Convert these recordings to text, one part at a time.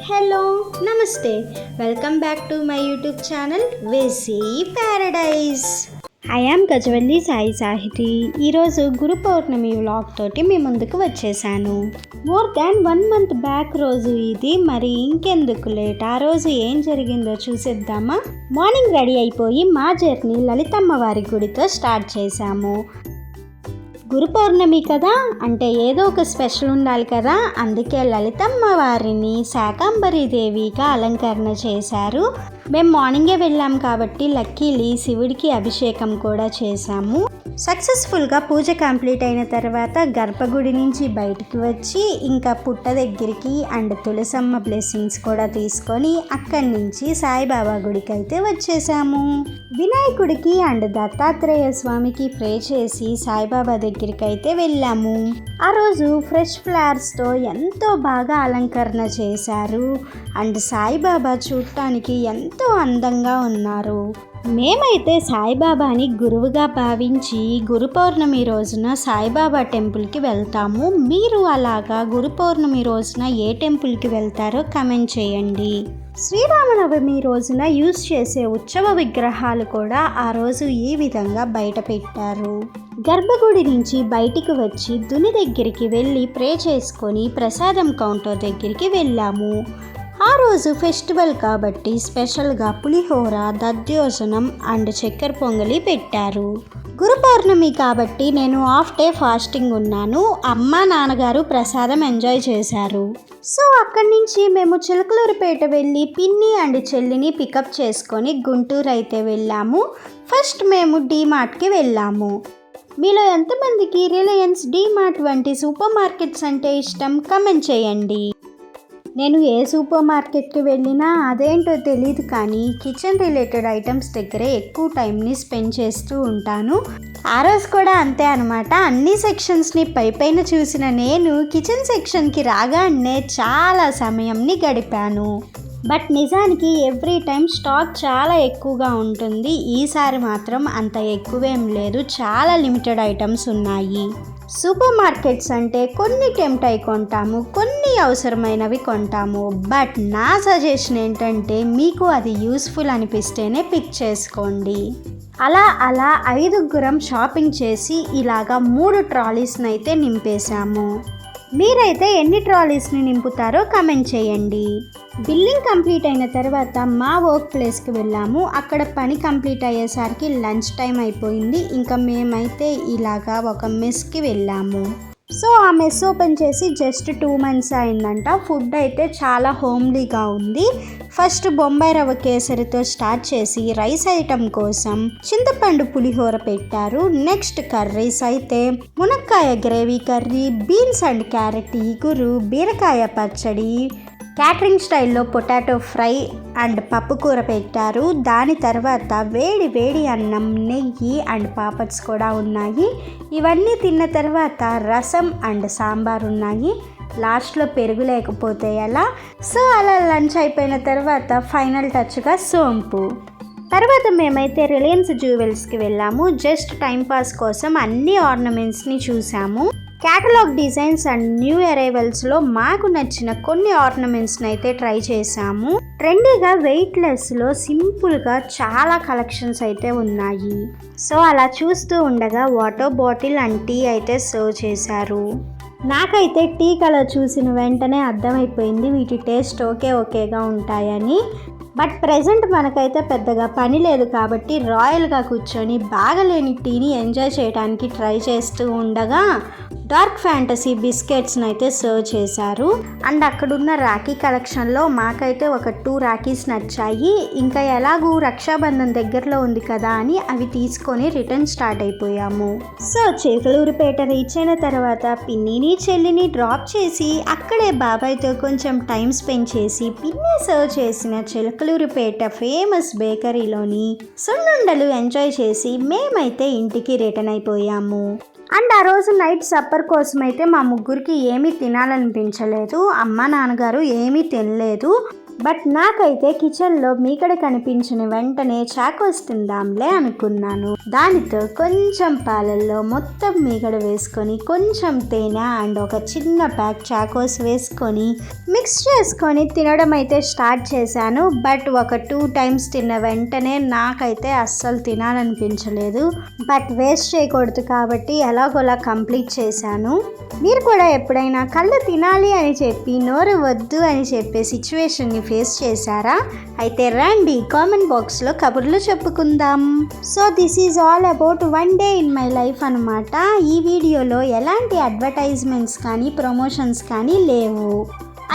Hello నమస్తే, welcome back to my YouTube channel VC paradise. I am Gajavalli Sai Sahithi. ఈరోజు గురు పౌర్ణమి vlog తోటి మీ ముందుకు వచ్చేసాను. మోర్ దాన్ 1 month బ్యాక్ రోజు ఇది. మరి ఇంకెందుకు లేట్, ఆ రోజు ఏం జరిగిందో చూసేద్దామా? మార్నింగ్ రెడీ అయిపోయి మా జర్నీ లలితమ్మ వారి గుడితో స్టార్ట్ చేశాము. గురు పౌర్ణమి కదా, అంటే ఏదో ఒక స్పెషల్ ఉండాలి కదా, అందుకే లలితమ్మ వారిని శాకంబరి దేవిగా అలంకరణ చేశారు. మేము మార్నింగే వెళ్ళాం కాబట్టి లక్కీలీ శివుడికి అభిషేకం కూడా చేశాము. సక్సెస్ఫుల్గా పూజ కంప్లీట్ అయిన తర్వాత గర్భగుడి నుంచి బయటికి వచ్చి ఇంకా పుట్ట దగ్గరికి అండ్ తులసమ్మ బ్లెస్సింగ్స్ కూడా తీసుకొని అక్కడి నుంచి సాయిబాబా గుడికి అయితే వచ్చేసాము. వినాయకుడికి అండ్ దత్తాత్రేయ స్వామికి ప్రే చేసి సాయిబాబా దగ్గరికి అయితే వెళ్ళాము. ఆ రోజు ఫ్రెష్ ఫ్లవర్స్తో ఎంతో బాగా అలంకరణ చేశారు అండ్ సాయిబాబా చూడటానికి ఎంతో అందంగా ఉన్నారు. మేమైతే సాయిబాబాని గురువుగా భావించి గురు పౌర్ణమి రోజున సాయిబాబా టెంపుల్కి వెళ్తాము. మీరు అలాగా గురు పౌర్ణమి రోజున ఏ టెంపుల్కి వెళ్తారో కమెంట్ చేయండి. శ్రీరామనవమి రోజున యూజ్ చేసే ఉత్సవ విగ్రహాలు కూడా ఆ రోజు ఈ విధంగా బయట పెట్టారు. గర్భగుడి నుంచి బయటికి వచ్చి దుని దగ్గరికి వెళ్ళి ప్రే చేసుకొని ప్రసాదం కౌంటర్ దగ్గరికి వెళ్ళాము. ఆ రోజు ఫెస్టివల్ కాబట్టి స్పెషల్గా పులిహోర, దధ్యోజనం అండ్ చక్కెర పొంగలి పెట్టారు. గురు పౌర్ణమి కాబట్టి నేను హాఫ్ డే ఫాస్టింగ్ ఉన్నాను. అమ్మ నాన్నగారు ప్రసాదం ఎంజాయ్ చేశారు. సో అక్కడి నుంచి మేము చిలకలూరుపేట వెళ్ళి పిన్ని అండ్ చెల్లిని పికప్ చేసుకొని గుంటూరు అయితే వెళ్ళాము. ఫస్ట్ మేము డీమార్ట్కి వెళ్ళాము. మీలో ఎంతమందికి రిలయన్స్, డీమార్ట్ వంటి సూపర్ మార్కెట్స్ అంటే ఇష్టం కమెంట్ చేయండి. నేను ఏ సూపర్ మార్కెట్కి వెళ్ళినా అదేంటో తెలియదు కానీ కిచెన్ రిలేటెడ్ ఐటమ్స్ దగ్గరే ఎక్కువ టైంని స్పెండ్ చేస్తూ ఉంటాను. ఆ రోజు కూడా అంతే అనమాట. అన్ని సెక్షన్స్ని పైన చూసిన నేను కిచెన్ సెక్షన్కి రాగానే చాలా సమయంని గడిపాను. బట్ నిజానికి ఎవ్రీ టైం స్టాక్ చాలా ఎక్కువగా ఉంటుంది. ఈసారి మాత్రం అంత ఎక్కువేం లేదు, చాలా లిమిటెడ్ ఐటమ్స్ ఉన్నాయి. సూపర్ మార్కెట్స్ అంటే కొన్ని టెంప్ట్ అయి కొంటాము, కొన్ని అవసరమైనవి కొంటాము. బట్ నా సజెషన్ ఏంటంటే మీకు అది యూస్ఫుల్ అనిపిస్తేనే పిక్ చేసుకోండి. అలా 5 షాపింగ్ చేసి ఇలాగా 3 ట్రాలీస్ని అయితే నింపేశాము. మీరైతే ఎన్ని ట్రాలీస్ని నింపుతారో కమెంట్ చేయండి. బిల్లింగ్ కంప్లీట్ అయిన తర్వాత మా వర్క్ ప్లేస్కి వెళ్ళాము. అక్కడ పని కంప్లీట్ అయ్యేసరికి లంచ్ టైం అయిపోయింది. ఇంకా మేమైతే ఇలాగా ఒక మెస్కి వెళ్ళాము. సో ఆ మెస్ ఓపెన్ చేసి జస్ట్ 2 months అయిందంట. ఫుడ్ అయితే చాలా హోమ్లీగా ఉంది. ఫస్ట్ బొంబాయి రవ్వ కేసరితో స్టార్ట్ చేసి రైస్ ఐటమ్ కోసం చింతపండు పులిహోర పెట్టారు. నెక్స్ట్ కర్రీస్ అయితే మునక్కాయ gravy curry, beans and carrot ఇగురు, బీరకాయ పచ్చడి, క్యాటరింగ్ స్టైల్లో పొటాటో ఫ్రై అండ్ పప్పు కూర పెట్టారు. దాని తర్వాత వేడి వేడి అన్నం, నెయ్యి అండ్ పాపడ్స్ కూడా ఉన్నాయి. ఇవన్నీ తిన్న తర్వాత రసం అండ్ సాంబార్ ఉన్నాయి. లాస్ట్లో పెరుగు లేకపోతే ఎలా. సో అలా లంచ్ అయిపోయిన తర్వాత ఫైనల్ టచ్గా సోంపు. తర్వాత మేమైతే రిలయన్స్ జ్యువెల్స్కి వెళ్ళాము. జస్ట్ టైంపాస్ కోసం అన్ని ఆర్నమెంట్స్ని చూసాము. క్యాటలాగ్ డిజైన్స్ అండ్ న్యూ అరైవల్స్లో మాకు నచ్చిన కొన్ని ఆర్నమెంట్స్ని అయితే ట్రై చేసాము. ట్రెండీగా, వెయిట్లెస్లో సింపుల్గా చాలా కలెక్షన్స్ అయితే ఉన్నాయి. సో అలా చూస్తూ ఉండగా వాటర్ బాటిల్ అండ్ టీ అయితే సర్వ్ చేశారు. నాకైతే టీ కలర్ చూసిన వెంటనే అర్థమైపోయింది వీటి టేస్ట్ ఓకేగా ఉంటాయని. బట్ ప్రెజెంట్ మనకైతే పెద్దగా పని లేదు కాబట్టి రాయల్గా కూర్చొని బాగలేని టీని ఎంజాయ్ చేయడానికి ట్రై చేస్తూ ఉండగా డార్క్ ఫ్యాంటసీ బిస్కెట్స్ని అయితే సర్వ్ చేశారు. అండ్ అక్కడున్న రాఖీ కలెక్షన్లో మాకైతే ఒక 2 రాఖీస్ నచ్చాయి. ఇంకా ఎలాగూ రక్షాబంధన్ దగ్గరలో ఉంది కదా అని అవి తీసుకొని రిటర్న్ స్టార్ట్ అయిపోయాము. సో చిలకలూరుపేట రీచ్ అయిన తర్వాత పిన్నిని చెల్లిని డ్రాప్ చేసి అక్కడే బాబాయ్తో కొంచెం టైం స్పెండ్ చేసి పిన్ని సర్వ్ చేసిన చిలకలూరుపేట ఫేమస్ బేకరీలోని సున్నుండలు ఎంజాయ్ చేసి మేమైతే ఇంటికి రిటర్న్ అయిపోయాము. అండ్ ఆ రోజు నైట్ సప్పర్ కోసం అయితే మా ముగ్గురికి ఏమీ తినాలనిపించలేదు. అమ్మ నాన్నగారు ఏమీ తినలేదు. బట్ నాకైతే కిచెన్లో మీకడ కనిపించిన వెంటనే చాకోస్ తిందాంలే అనుకున్నాను. దానితో కొంచెం పాలల్లో మొత్తం మీగడ వేసుకొని కొంచెం తేనె అండ్ ఒక చిన్న ప్యాక్ చాకోస్ వేసుకొని మిక్స్ చేసుకొని తినడం అయితే స్టార్ట్ చేశాను. బట్ ఒక 2 times తిన్న వెంటనే నాకైతే అస్సలు తినాలనిపించలేదు. బట్ వేస్ట్ చేయకూడదు కాబట్టి ఎలాగోలా కంప్లీట్ చేశాను. మీరు కూడా ఎప్పుడైనా కళ్ళు తినాలి అని చెప్పి నోరు వద్దు అని చెప్పే సిచ్యువేషన్ని ఫేస్ చేశారా? అయితే రండి కామెంట్ బాక్స్లో కబుర్లు చెప్పుకుందాం. So this is all about 1 day in my life అనమాట. ఈ వీడియోలో ఎలాంటి అడ్వర్టైజ్మెంట్స్ కానీ ప్రమోషన్స్ కానీ లేవు.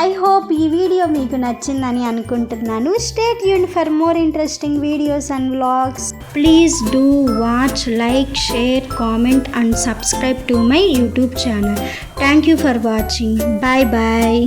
ఐ హోప్ ఈ వీడియో మీకు నచ్చిందని అనుకుంటున్నాను. Stay tuned for more interesting videos and vlogs. Please do watch, like, share, comment and subscribe to my YouTube channel. Thank you for watching. Bye bye.